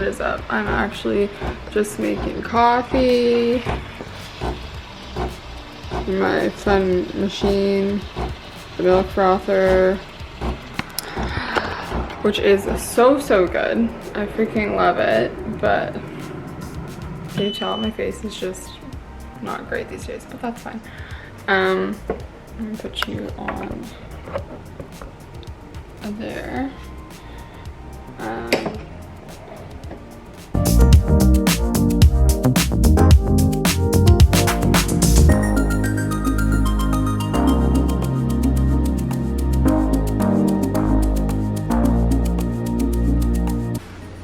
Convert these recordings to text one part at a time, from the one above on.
is up? I'm actually just making coffee. My fun machine, the milk frother, which is so good. I freaking love it, but can you tell my face is just not great these days, but that's fine. I'm gonna put you on there.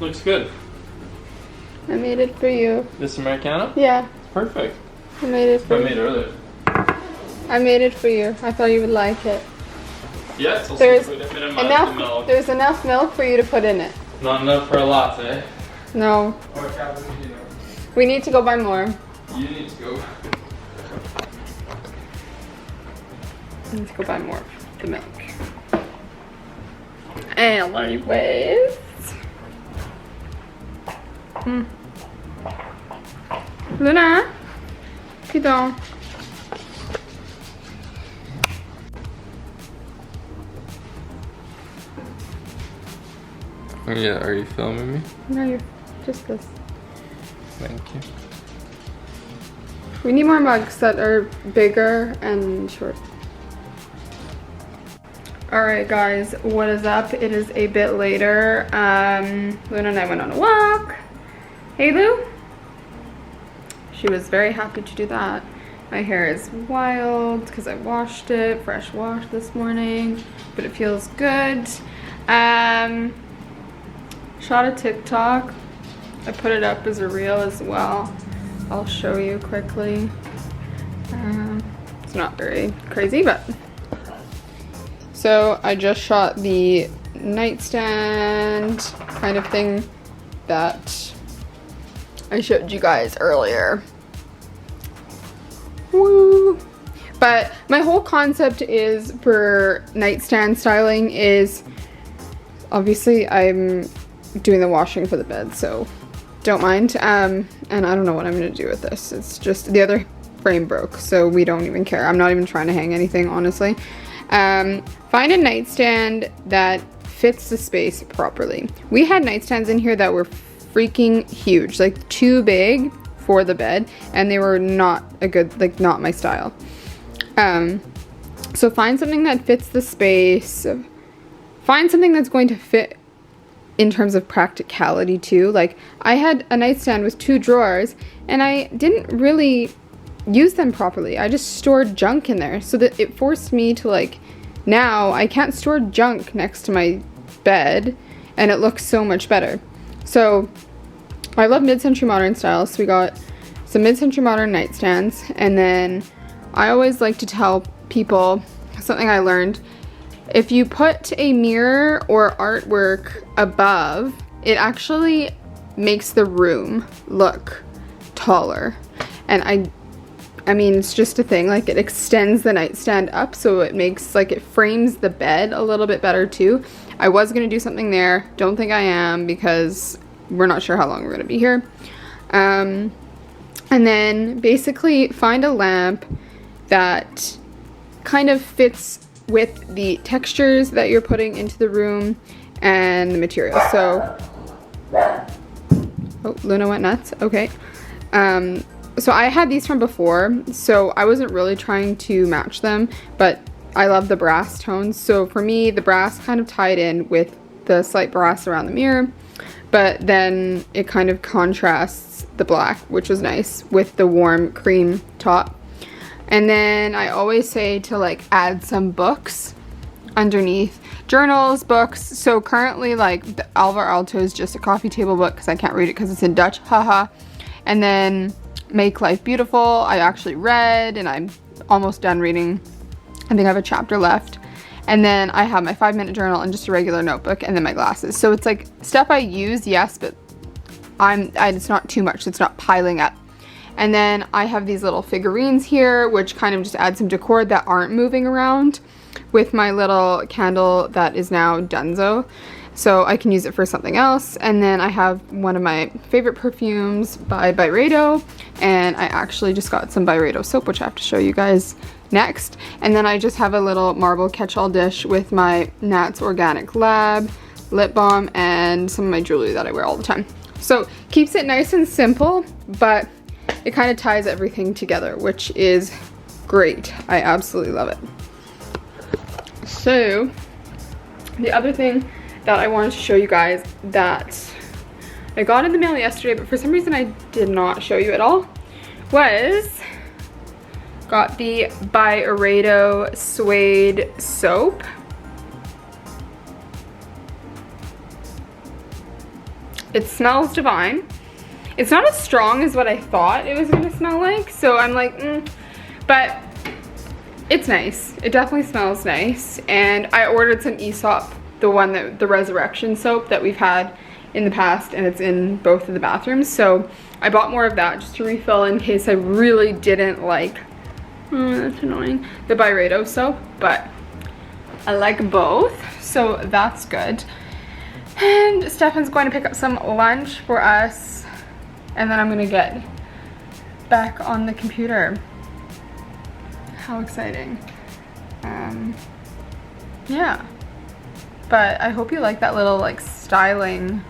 Looks good. I made it for you. This Americano? Yeah. Perfect. I made it for you. I made it earlier. I made it for you. I thought you would like it. Yeah, it's also There's good. enough. There's enough milk for you to put in it. Not enough for a latte. No. Or a cappuccino. We need to go buy more. You need to go. Let's go buy more of the milk. Anyways. Luna, sit down. Yeah, are you filming me? No, you're just this. Thank you. We need more mugs that are bigger and short. Alright guys, what is up? It is a bit later. Luna and I went on a walk. Hey Lou? She was very happy to do that. My hair is wild because I washed it, fresh wash this morning, but it feels good. Shot a TikTok. I put it up as a reel as well. I'll show you quickly. It's not very crazy, but. So I just shot the nightstand kind of thing that I showed you guys earlier. Woo! But my whole concept is for nightstand styling is obviously I'm doing the washing for the bed, so don't mind. And I don't know what I'm gonna do with this. It's just the other frame broke, so we don't even care. I'm not even trying to hang anything, honestly. Find a nightstand that fits the space properly. We had nightstands in here that were freaking huge, like too big for the bed, and they were not a good, like not my style. So find something that fits the space. Find something that's going to fit in terms of practicality too. Like I had a nightstand with 2 drawers and I didn't really use them properly. I just stored junk in there, so that it forced me to, like, now I can't store junk next to my bed and it looks so much better. So I love mid-century modern styles, so we got some mid-century modern nightstands. And then I always like to tell people something I learned: if you put a mirror or artwork above, it actually makes the room look taller. And I mean, it's just a thing, like it extends the nightstand up, so it makes, like, it frames the bed a little bit better too. I was gonna do something there, don't think I am, because we're not sure how long we're gonna be here. And then basically find a lamp that kind of fits with the textures that you're putting into the room and the material. So, oh, Luna went nuts, okay. So I had these from before, so I wasn't really trying to match them, but I love the brass tones. So for me, the brass kind of tied in with the slight brass around the mirror, but then it kind of contrasts the black, which was nice, with the warm cream top. And then I always say to, like, add some books underneath. Journals, books. So currently, like, the Alvar Aalto is just a coffee table book because I can't read it because it's in Dutch, haha. And then Make Life Beautiful, I actually read and I'm almost done reading. I think I have a chapter left. And then I have my 5-minute journal and just a regular notebook, and then my glasses. So it's like stuff I use, yes, but it's not too much, so it's not piling up. And then I have these little figurines here, which kind of just add some decor that aren't moving around, with my little candle that is now Dunzo. so I can use it for something else. And then I have one of my favorite perfumes by Byredo, and I actually just got some Byredo soap, which I have to show you guys next. And then I just have a little marble catch-all dish with my Nats Organic Lab lip balm and some of my jewelry that I wear all the time. So keeps it nice and simple, but it kind of ties everything together, which is great. I absolutely love it. So the other thing that I wanted to show you guys that I got in the mail yesterday, but for some reason I did not show you at all, was got the Byredo Suede Soap. It smells divine. It's not as strong as what I thought it was gonna smell like, so I'm like, but it's nice. It definitely smells nice. And I ordered some Aesop, the Resurrection soap that we've had in the past, and it's in both of the bathrooms. So I bought more of that just to refill in case I really didn't like, that's annoying, the Byredo soap, but I like both, so that's good. And Stefan's going to pick up some lunch for us, and then I'm gonna get back on the computer. How exciting. Yeah. But I hope you like that little like styling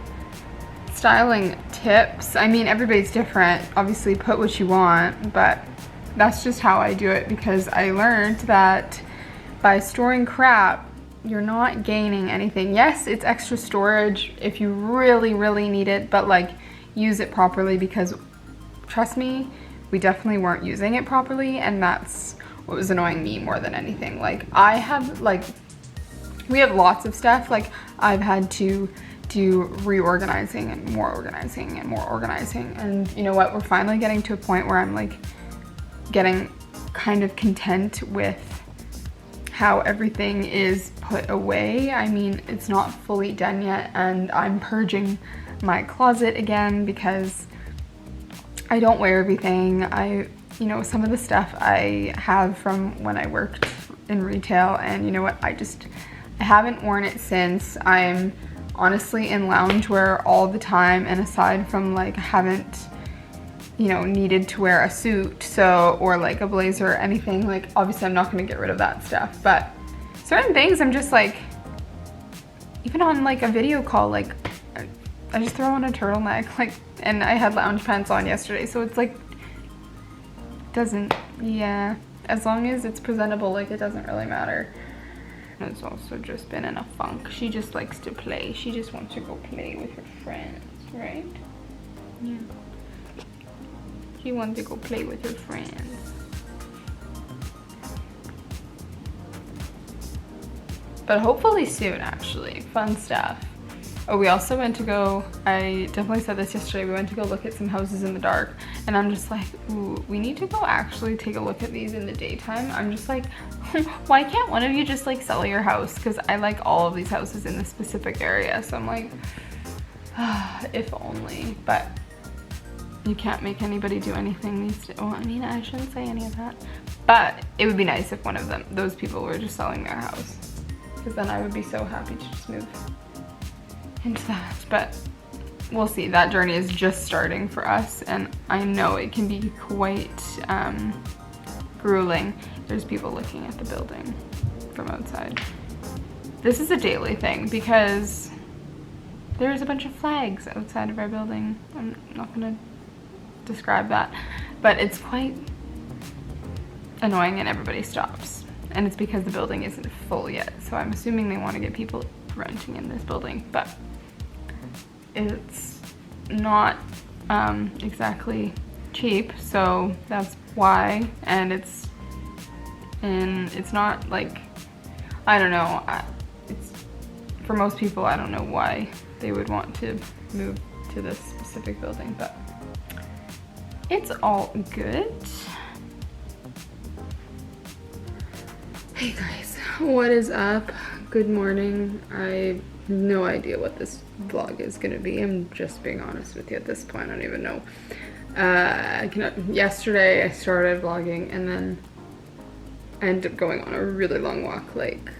tips. I mean, everybody's different. Obviously put what you want, but that's just how I do it, because I learned that by storing crap, you're not gaining anything. Yes, it's extra storage if you really, really need it, but like use it properly, because trust me, we definitely weren't using it properly, and that's what was annoying me more than anything. Like we have lots of stuff. Like I've had to do reorganizing and more organizing and more organizing, and you know what, we're finally getting to a point where I'm like getting kind of content with how everything is put away. I mean, it's not fully done yet, and I'm purging my closet again because I don't wear everything. You know, some of the stuff I have from when I worked in retail, and you know what, I haven't worn it since. I'm honestly in loungewear all the time, and aside from like I haven't, you know, needed to wear a suit, so, or like a blazer or anything, like obviously I'm not gonna get rid of that stuff, but certain things I'm just like, even on like a video call, like I just throw on a turtleneck, like, and I had lounge pants on yesterday, so it's like, doesn't, yeah, as long as it's presentable, like it doesn't really matter. It's also just been in a funk. She just likes to play. She just wants to go play with her friends, right? Yeah. She wants to go play with her friends. But hopefully soon, actually. Fun stuff. Oh, we also went to go, I definitely said this yesterday, we went to go look at some houses in the dark, and I'm just like, ooh, we need to go actually take a look at these in the daytime. I'm just like, why can't one of you just like sell your house? Because I like all of these houses in this specific area, so I'm like, if only. But you can't make anybody do anything these days. Well, I mean, I shouldn't say any of that, but it would be nice if one of them, those people, were just selling their house, because then I would be so happy to just move into that. But we'll see. That journey is just starting for us, and I know it can be quite grueling. There's people looking at the building from outside. This is a daily thing because there's a bunch of flags outside of our building. I'm not gonna describe that, but it's quite annoying, and everybody stops, and it's because the building isn't full yet, so I'm assuming they want to get people renting in this building, but it's not exactly cheap, so that's why. And it's not like, I don't know, it's for most people, I don't know why they would want to move to this specific building, but it's all good. Hey guys, what is up? Good morning. I have no idea what this vlog is gonna be. I'm just being honest with you at this point. I don't even know. Yesterday I started vlogging, and then I ended up going on a really long walk, like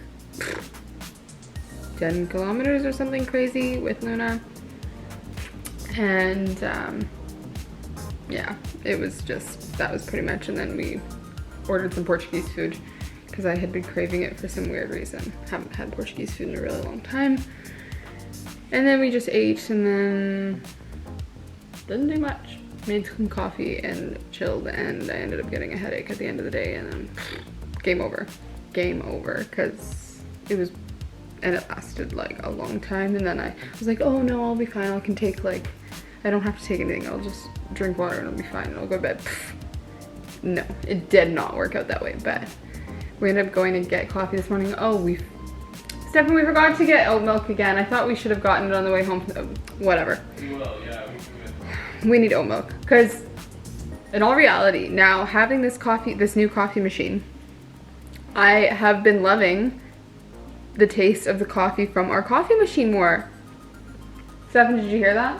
10 kilometers or something crazy with Luna. And yeah, it was just, that was pretty much. And then we ordered some Portuguese food because I had been craving it for some weird reason. Haven't had Portuguese food in a really long time. And then we just ate and then didn't do much. Made some coffee and chilled, and I ended up getting a headache at the end of the day, and then game over. Game over, because it was, and it lasted like a long time, and then I was like, oh no, I'll be fine. I can take like, I don't have to take anything. I'll just drink water and I'll be fine and I'll go to bed. No, it did not work out that way, but we ended up going to get coffee this morning. Oh, Stefan, we forgot to get oat milk again. I thought we should have gotten it on the way home. Whatever. Well, yeah, we need oat milk, because in all reality, now having this new coffee machine, I have been loving the taste of the coffee from our coffee machine more. Stefan, did you hear that?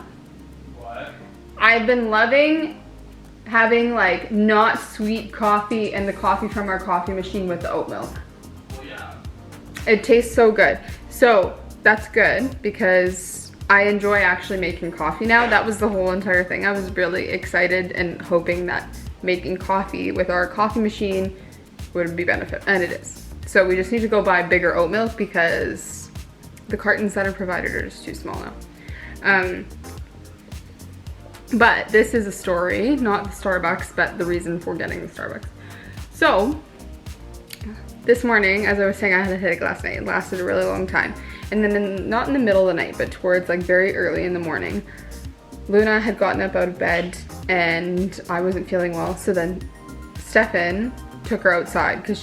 What? I've been loving having like not sweet coffee and the coffee from our coffee machine with the oat milk. Well, yeah. It tastes so good. So that's good because I enjoy actually making coffee now. That was the whole entire thing. I was really excited and hoping that making coffee with our coffee machine would be benefit, and it is. So we just need to go buy bigger oat milk because the cartons that are provided are just too small now. But this is a story, not the Starbucks, but the reason for getting the Starbucks. So this morning, as I was saying, I had a headache last night. It lasted a really long time. And then not in the middle of the night, but towards like very early in the morning, Luna had gotten up out of bed and I wasn't feeling well. So then Stefan took her outside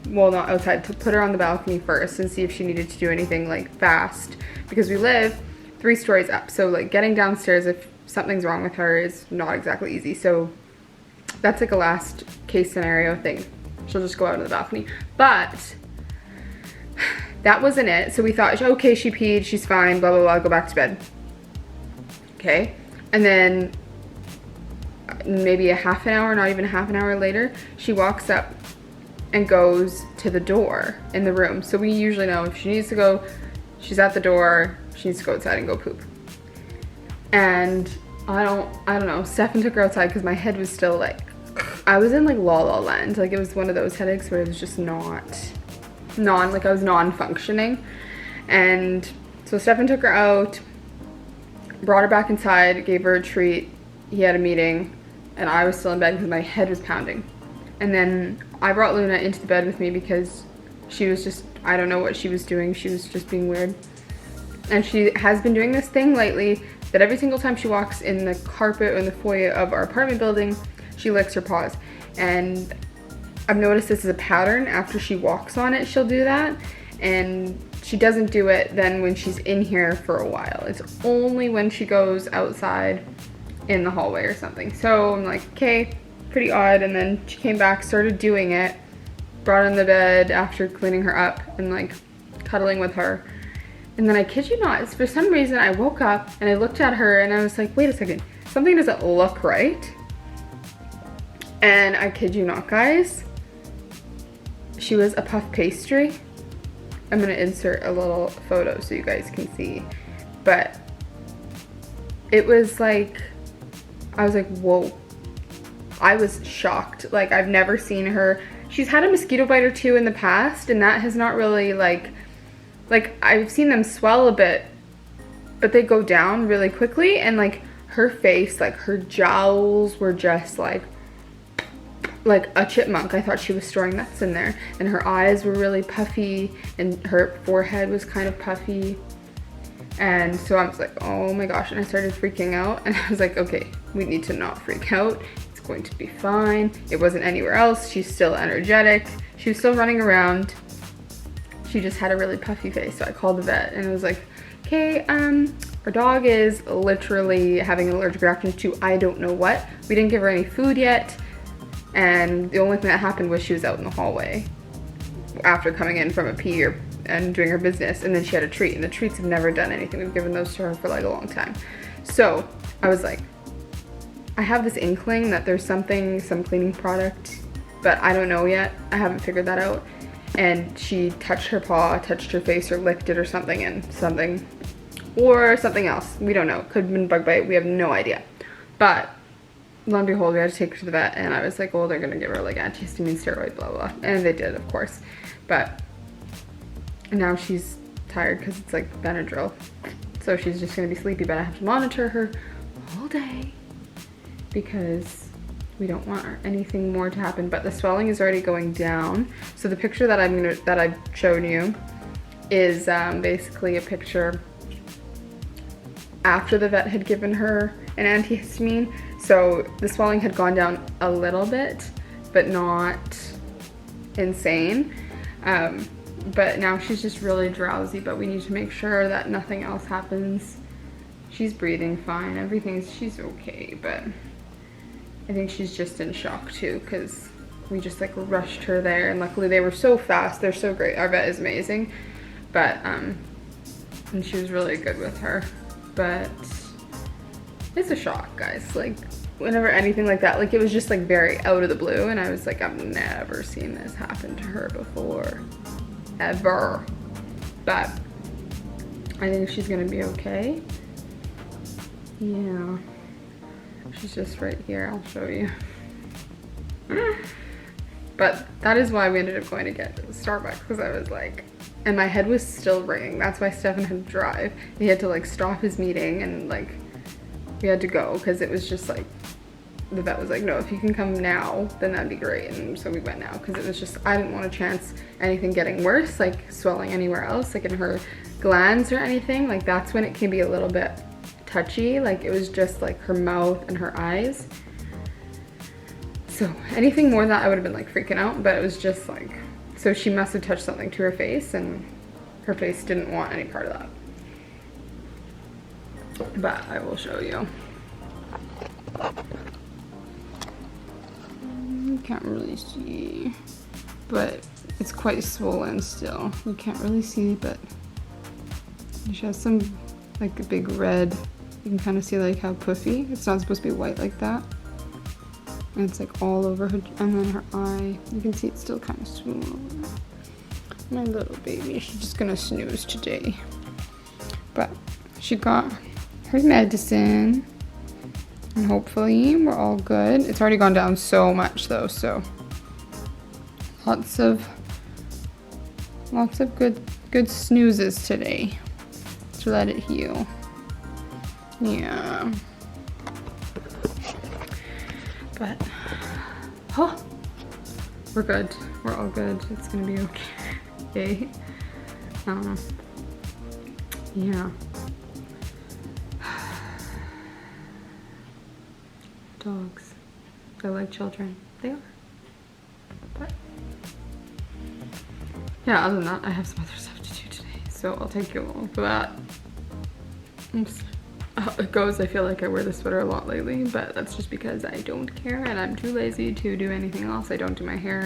well, not outside, to put her on the balcony first and see if she needed to do anything like fast, because we live 3 stories up. So like getting downstairs if something's wrong with her is not exactly easy. So that's like a last case scenario thing. She'll just go out on the balcony. But that wasn't it. So we thought, okay, she peed, she's fine, blah, blah, blah, go back to bed. Okay. And then maybe a half an hour, not even a half an hour later, she walks up and goes to the door in the room. So we usually know if she needs to go, she's at the door, she needs to go outside and go poop. And I don't know, Stefan took her outside because my head was still like, I was in like la la land. Like it was one of those headaches where it was just like I was non-functioning. And so Stefan took her out, brought her back inside, gave her a treat. He had a meeting and I was still in bed because my head was pounding. And then I brought Luna into the bed with me because she was just, I don't know what she was doing. She was just being weird. And she has been doing this thing lately that every single time she walks in the carpet or in the foyer of our apartment building, she licks her paws. And I've noticed this is a pattern. After she walks on it, she'll do that. And she doesn't do it then when she's in here for a while. It's only when she goes outside in the hallway or something. So I'm like, okay, pretty odd. And then she came back, started doing it, brought her in the bed after cleaning her up and like cuddling with her. And then I kid you not, for some reason I woke up and I looked at her and I was like, wait a second, something doesn't look right. And I kid you not, guys, she was a puff pastry. I'm gonna insert a little photo so you guys can see. But it was like, I was like, whoa. I was shocked. Like I've never seen her. She's had a mosquito bite or two in the past and that has not really like I've seen them swell a bit, but they go down really quickly. And like her face, like her jowls were just like a chipmunk. I thought she was storing nuts in there. And her eyes were really puffy and her forehead was kind of puffy. And so I was like, oh my gosh. And I started freaking out and I was like, okay, we need to not freak out. It's going to be fine. It wasn't anywhere else. She's still energetic. She was still running around. She just had a really puffy face. So I called the vet and I was like, okay, our dog is literally having an allergic reaction to I don't know what. We didn't give her any food yet. And the only thing that happened was she was out in the hallway after coming in from a pee and doing her business. And then she had a treat and the treats have never done anything. We've given those to her for like a long time. So I was like, I have this inkling that there's some cleaning product, but I don't know yet. I haven't figured that out. and she touched her paw, touched her face, or licked it or something, and something else. We don't know. Could have been bug bite. We have no idea. But lo and behold, we had to take her to the vet, and I was like, oh, they're gonna give her like antihistamine steroid, blah blah, and they did, of course. But now she's tired because it's like Benadryl, so she's just gonna be sleepy. But I have to monitor her all day because we don't want anything more to happen. But the swelling is already going down. So the picture that I've shown you is basically a picture after the vet had given her an antihistamine. So the swelling had gone down a little bit, but not insane. But now she's just really drowsy, but we need to make sure that nothing else happens. She's breathing fine, she's okay, but I think she's just in shock too, because we just like rushed her there, and luckily they were so fast. They're so great. Our vet is amazing, but and she was really good with her. But it's a shock, guys. Like whenever anything like that, like it was just like very out of the blue, and I was like, I've never seen this happen to her before, ever. But I think she's gonna be okay. Yeah, she's just right here. I'll show you. But that is why we ended up going to get Starbucks, because I was like, and my head was still ringing. That's why Stefan had to drive. He had to like stop his meeting, and like we had to go because it was just like, the vet was like, no, if you can come now, then that'd be great. And so we went now because it was just, I didn't want to chance anything getting worse, like swelling anywhere else, like in her glands or anything. Like that's when it can be a little bit touchy. Like it was just like her mouth and her eyes. So anything more than that, I would have been like freaking out, but it was just like, so she must have touched something to her face, and her face didn't want any part of that. But I will show you. You can't really see, but it's quite swollen still. You can't really see, but she has some like a big red. You can kind of see like how puffy. It's not supposed to be white like that. And it's like all over her, and then her eye. You can see it's still kind of swollen. My little baby, she's just gonna snooze today. But she got her medicine, and hopefully we're all good. It's already gone down so much though, so lots of good snoozes today to let it heal. Yeah. But oh, we're good. We're all good. It's gonna be okay. Yeah. Dogs. They're like children. They are. But yeah, other than that, I have some other stuff to do today. So I'll take you along for that. Oops. How it goes, I feel like I wear this sweater a lot lately, but that's just because I don't care and I'm too lazy to do anything else. I don't do my hair.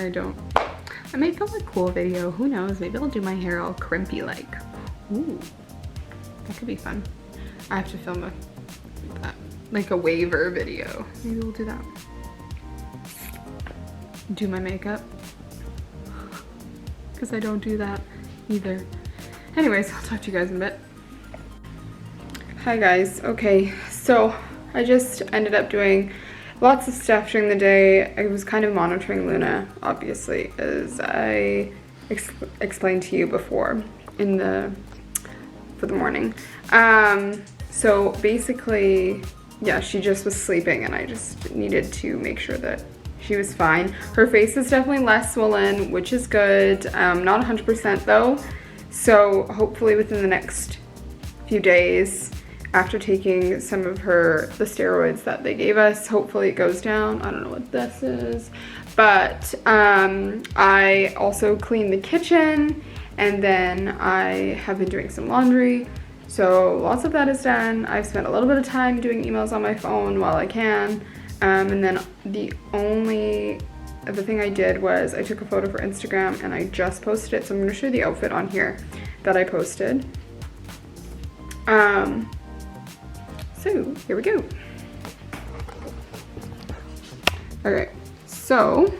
I may film a cool video. Who knows? Maybe I'll do my hair all crimpy like. Ooh, that could be fun. I have to film like a waiver video. Maybe we'll do that. Do my makeup, because I don't do that either. Anyways, I'll talk to you guys in a bit. Hi guys. Okay, so I just ended up doing lots of stuff during the day. I was kind of monitoring Luna, obviously, as I explained to you before for the morning. So basically, yeah, she just was sleeping, and I just needed to make sure that she was fine. Her face is definitely less swollen, which is good. Not 100% though. So hopefully within the next few days, after taking some of the steroids that they gave us, hopefully it goes down. I don't know what this is, but I also cleaned the kitchen, and then I have been doing some laundry. So lots of that is done. I've spent a little bit of time doing emails on my phone while I can. And then the only other thing I did was I took a photo for Instagram, and I just posted it. So I'm gonna show you the outfit on here that I posted. So here we go. Okay, so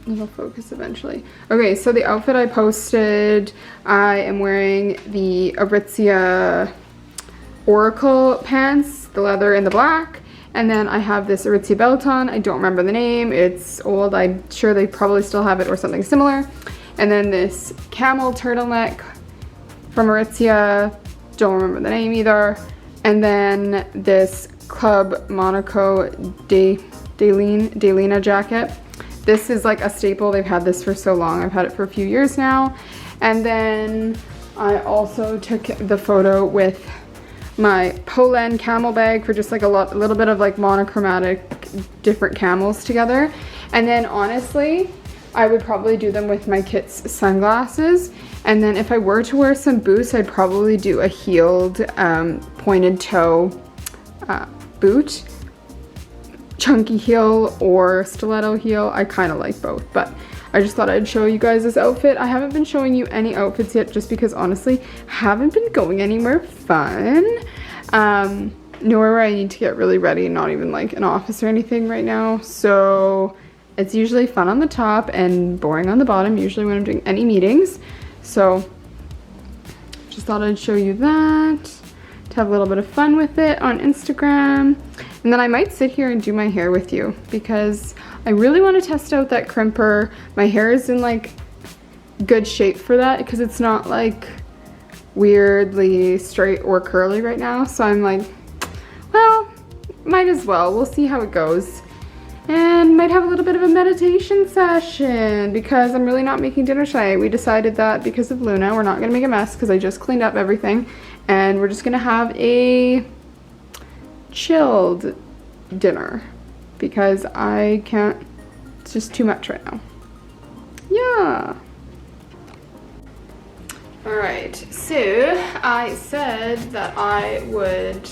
It'll focus eventually. Okay, so the outfit I posted, I am wearing the Aritzia Oracle pants, the leather and the black. And then I have this Aritzia belt on. I don't remember the name. It's old. I'm sure they probably still have it or something similar. And then this camel turtleneck from Aritzia. Don't remember the name either. And then this Club Monaco Daylina jacket. This is like a staple. They've had this for so long. I've had it for a few years now. And then I also took the photo with my Polene camel bag for just like a little bit of like monochromatic different camels together. And then honestly, I would probably do them with my Kit's sunglasses. And then if I were to wear some boots, I'd probably do a heeled pointed toe boot. Chunky heel or stiletto heel. I kind of like both, but I just thought I'd show you guys this outfit. I haven't been showing you any outfits yet just because honestly, haven't been going anywhere fun. Nowhere where I need to get really ready, not even like an office or anything right now. So it's usually fun on the top and boring on the bottom, usually when I'm doing any meetings. So just thought I'd show you that, to have a little bit of fun with it on Instagram. And then I might sit here and do my hair with you because I really want to test out that crimper. My hair is in like good shape for that because it's not like weirdly straight or curly right now. So I'm like, well, might as well. We'll see how it goes. And might have a little bit of a meditation session because I'm really not making dinner tonight. We decided that because of Luna, we're not going to make a mess because I just cleaned up everything. And we're just going to have a chilled dinner because I can't, it's just too much right now. Yeah. All right, so I said that I would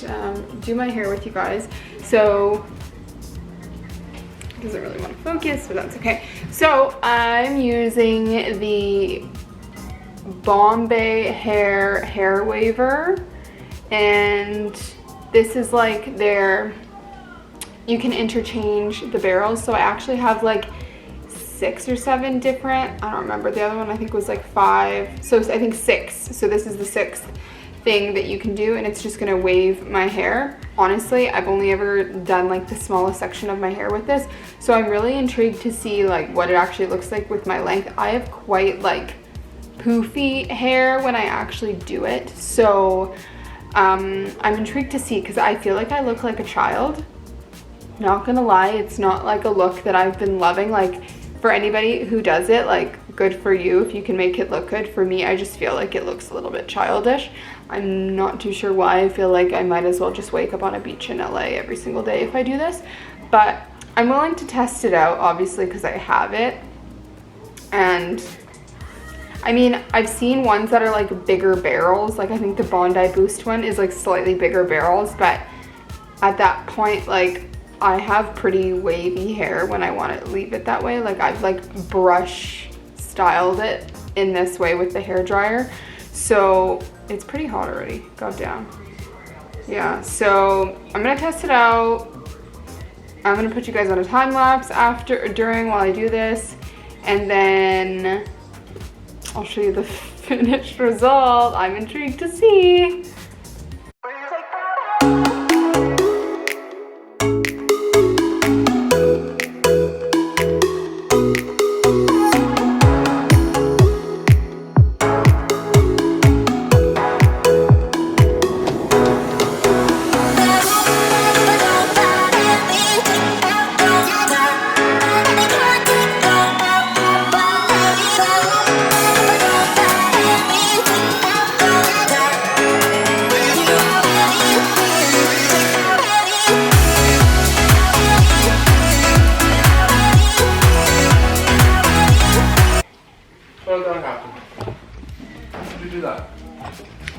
do my hair with you guys. So it doesn't really want to focus, but that's okay. So I'm using the Bombay hair waver, and this is like their, you can interchange the barrels. So I actually have like 6 or 7 different, I don't remember, the other one I think was like 5, so I think 6. So this is the 6th thing that you can do, and it's just gonna wave my hair. Honestly, I've only ever done like the smallest section of my hair with this, so I'm really intrigued to see like what it actually looks like with my length. I have quite like poofy hair when I actually do it, so I'm intrigued to see because I feel like I look like a child. Not gonna lie, it's not like a look that I've been loving. Like, for anybody who does it, like, good for you if you can make it look good. For me, I just feel like it looks a little bit childish. I'm not too sure why. I feel like I might as well just wake up on a beach in LA every single day if I do this, but I'm willing to test it out, obviously, because I have it. And I mean, I've seen ones that are like bigger barrels. Like I think the Bondi Boost one is like slightly bigger barrels, but at that point, like, I have pretty wavy hair when I want to leave it that way. Like I've like brush styled it in this way with the hair dryer. So it's pretty hot already. God damn. Yeah, so I'm gonna test it out. I'm gonna put you guys on a time lapse during while I do this, and then I'll show you the finished result. I'm intrigued to see.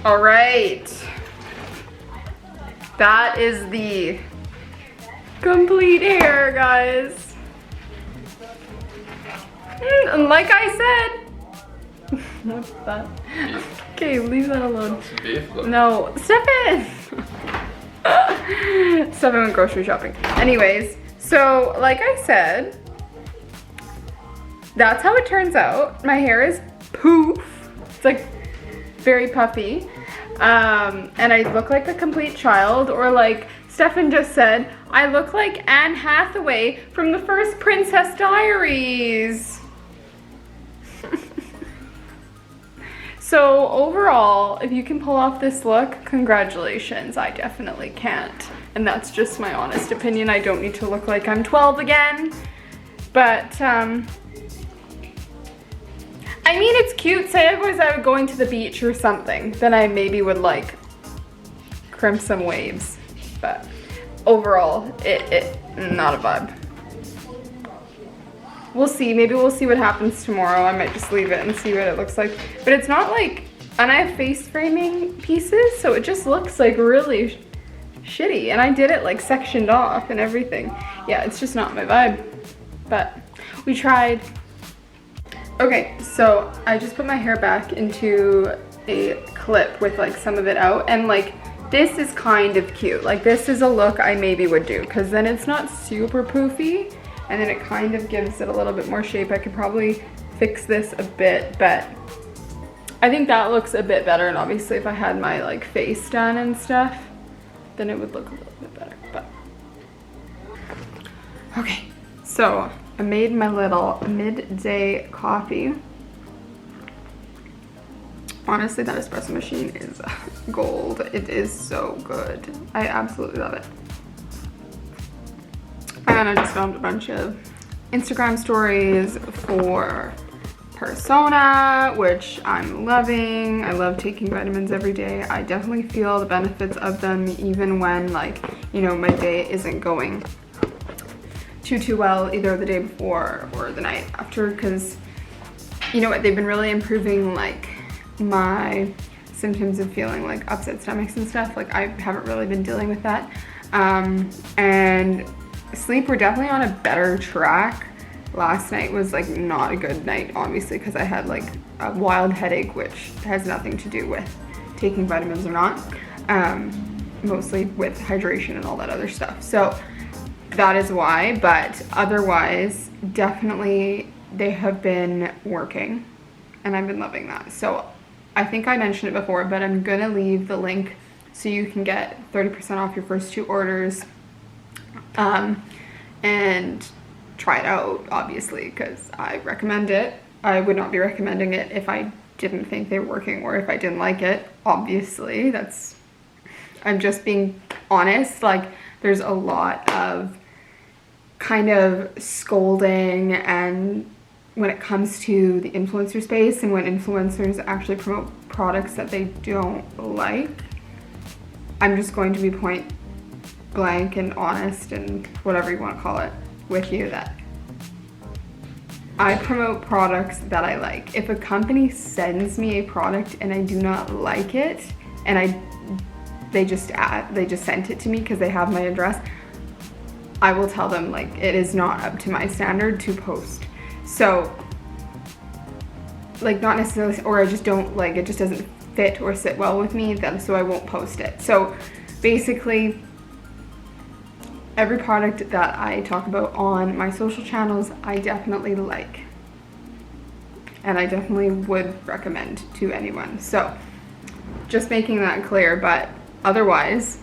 All right, that is the complete hair, guys. And like I said, what's that? Okay, leave that alone. No, Stefan! Stefan went grocery shopping. Anyways, so like I said, that's how it turns out. My hair is poof. It's like very puffy. And I look like a complete child, or like Stefan just said, I look like Anne Hathaway from the first Princess Diaries. So overall, if you can pull off this look, congratulations. I definitely can't. And that's just my honest opinion. I don't need to look like I'm 12 again. But, I mean, it's cute. Say I was out going to the beach or something, then I maybe would like crimp some waves. But overall, it not a vibe. We'll see. Maybe we'll see what happens tomorrow. I might just leave it and see what it looks like. But it's not like, and I have face framing pieces, so it just looks like really shitty. And I did it like sectioned off and everything. Yeah, it's just not my vibe. But we tried. Okay, so I just put my hair back into a clip with like some of it out, and like this is kind of cute. Like this is a look I maybe would do, because then it's not super poofy, and then it kind of gives it a little bit more shape. I could probably fix this a bit, but I think that looks a bit better. And obviously if I had my like face done and stuff, then it would look a little bit better. But okay, so I made my little midday coffee. Honestly, that espresso machine is gold. It is so good. I absolutely love it. And I just filmed a bunch of Instagram stories for Persona, which I'm loving. I love taking vitamins every day. I definitely feel the benefits of them even when, like, you know, my day isn't going too well, either the day before or the night after, because you know what, they've been really improving like my symptoms of feeling like upset stomachs and stuff. Like I haven't really been dealing with that. And sleep, we're definitely on a better track. Last night was like not a good night, obviously, because I had like a wild headache, which has nothing to do with taking vitamins or not, mostly with hydration and all that other stuff. So that is why, but otherwise, definitely they have been working and I've been loving that. So I think I mentioned it before, but I'm gonna leave the link so you can get 30% off your first 2 orders, and try it out, obviously, because I recommend it. I would not be recommending it if I didn't think they were working or if I didn't like it, obviously. I'm just being honest. Like, there's a lot of kind of scolding and when it comes to the influencer space, and when influencers actually promote products that they don't like, I'm just going to be point blank and honest and whatever you want to call it with you, that I promote products that I like. If a company sends me a product and I do not like it, and they just sent it to me because they have my address, I will tell them like it is not up to my standard to post. So like, not necessarily, or I just don't like, it just doesn't fit or sit well with me, then so I won't post it. So basically, every product that I talk about on my social channels, I definitely like, and I definitely would recommend to anyone. So just making that clear. But otherwise,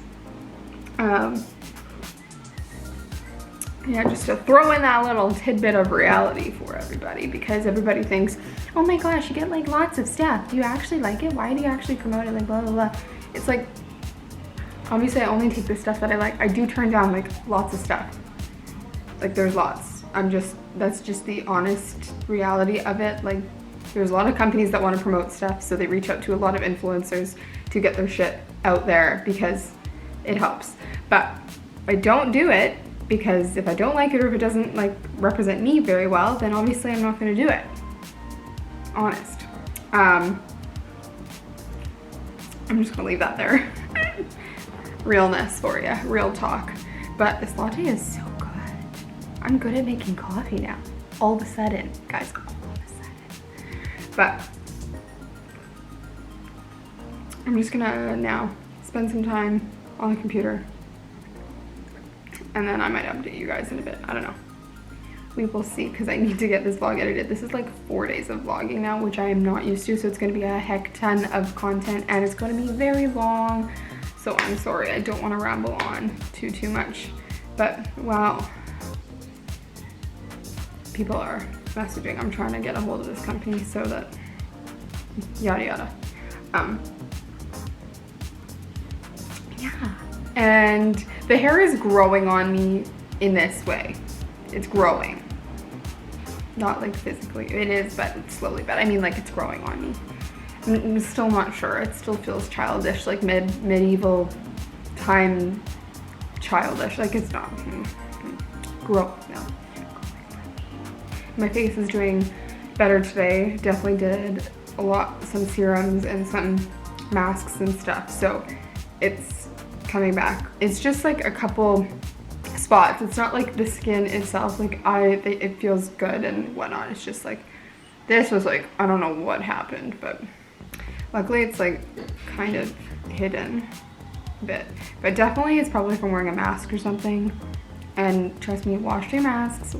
yeah, just to throw in that little tidbit of reality for everybody, because everybody thinks, oh my gosh, you get like lots of stuff. Do you actually like it? Why do you actually promote it? Like blah, blah, blah. It's like, obviously I only take the stuff that I like. I do turn down like lots of stuff. Like there's lots. That's just the honest reality of it. Like there's a lot of companies that want to promote stuff, so they reach out to a lot of influencers to get their shit out there because it helps. But I don't do it because if I don't like it, or if it doesn't like represent me very well, then obviously I'm not going to do it. Honest. I'm just gonna leave that there. Realness for you, real talk. But this latte is so good. I'm good at making coffee now. All of a sudden, guys, all of a sudden. But I'm just gonna now spend some time on the computer, and then I might update you guys in a bit. I don't know. we will see, because I need to get this vlog edited. This is like 4 days of vlogging now, which I am not used to, so it's going to be a heck ton of content, and it's going to be very long, so I'm sorry, I don't want to ramble on too much. But wow, people are messaging. I'm trying to get a hold of this company so that yada yada. Yeah, and the hair is growing on me in this way. It's growing, not like physically, it is, but it's slowly, but I mean like it's growing on me. I'm still not sure. It still feels childish, like medieval time childish, like it's not grow. No, my face is doing better today. Definitely did some serums and some masks and stuff, so it's coming back. It's just like a couple spots. It's not like the skin itself, like it feels good and whatnot. It's just like this was like, I don't know what happened, but luckily it's like kind of hidden a bit, but definitely it's probably from wearing a mask or something. And trust me, wash your masks,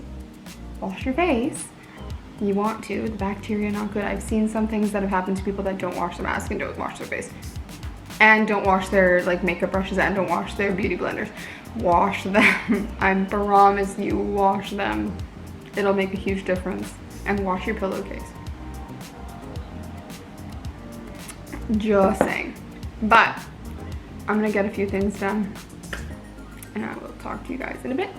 wash your face. You want to. The bacteria are not good. I've seen some things that have happened to people that don't wash their mask and don't wash their face and don't wash their like makeup brushes and don't wash their beauty blenders. Wash them. I promise you, wash them. It'll make a huge difference. And wash your pillowcase. Just saying. But I'm gonna get a few things done and I will talk to you guys in a bit.